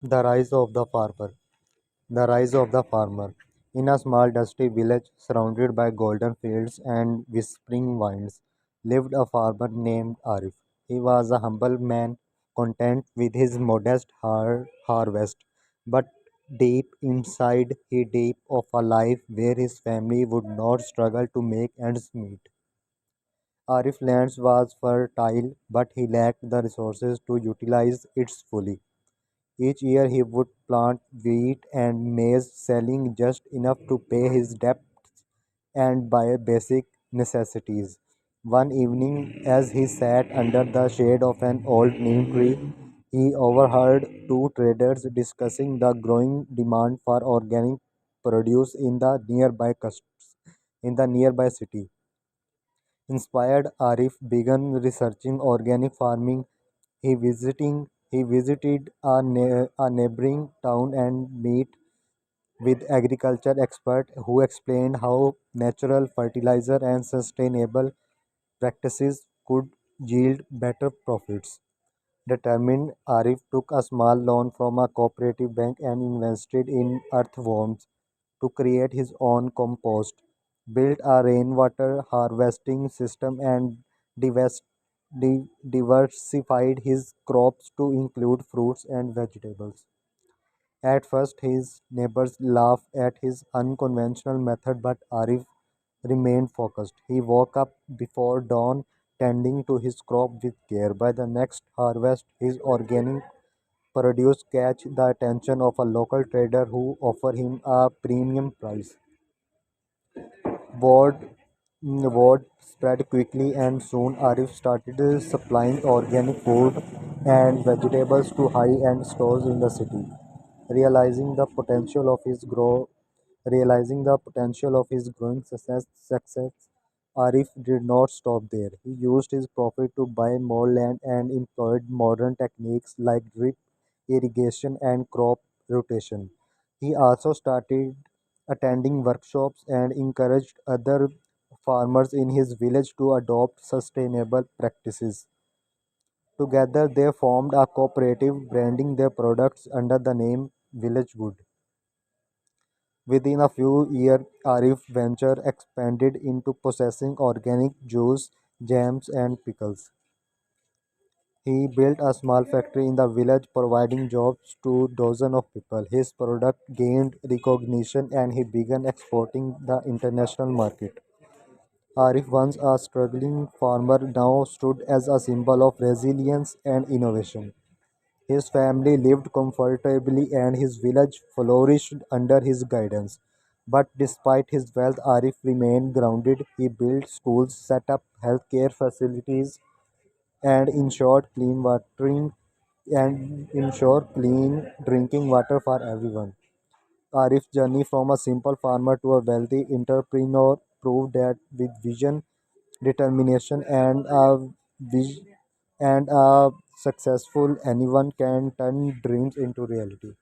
The rise of the farmer. The rise of the farmer. In a small dusty village surrounded by golden fields and whispering vines lived a farmer named Arif. He was a humble man, content with his modest harvest, but deep inside he dreamed of a life where his family would not struggle to make ends meet. Arif's land was fertile, but he lacked the resources to utilize it fully. Each year he would plant wheat and maize, selling just enough to pay his debts and buy basic necessities. One evening, as he sat under the shade of an old neem tree, he overheard two traders discussing the growing demand for organic produce in the nearby city. Inspired, Arif began researching organic farming. He visited a neighboring town and met with agriculture experts who explained how natural fertilizer and sustainable practices could yield better profits. Determined, Arif took a small loan from a cooperative bank and invested in earthworms to create his own compost, built a rainwater harvesting system, and divest, diversified his crops to include fruits and vegetables. At first, his neighbors laughed at his unconventional method, but Arif remained focused. He woke up before dawn, tending to his crop with care. By the next harvest, his organic produce catch the attention of a local trader who offered him a premium price. Word, word spread quickly, and soon Arif started supplying organic food and vegetables to high-end stores in the city. Realizing the potential of his grow, Realizing the potential of his growing success, Arif did not stop there. He used his profit to buy more land and employed modern techniques like drip irrigation and crop rotation. He also started attending workshops and encouraged other farmers in his village to adopt sustainable practices. Together, they formed a cooperative branding their products under the name Village Good. Within a few years, Arif venture expanded into processing organic juice, jams, and pickles. He built a small factory in the village, providing jobs to dozens of people. His product gained recognition and he began exporting the international market. Arif, once a struggling farmer, now stood as a symbol of resilience and innovation. His family lived comfortably and his village flourished under his guidance. But despite his wealth, Arif remained grounded. He built schools, set up healthcare facilities, and ensure clean drinking water for everyone. Arif's journey from a simple farmer to a wealthy entrepreneur proved that with vision, determination, vis- and a successful anyone can turn dreams into reality.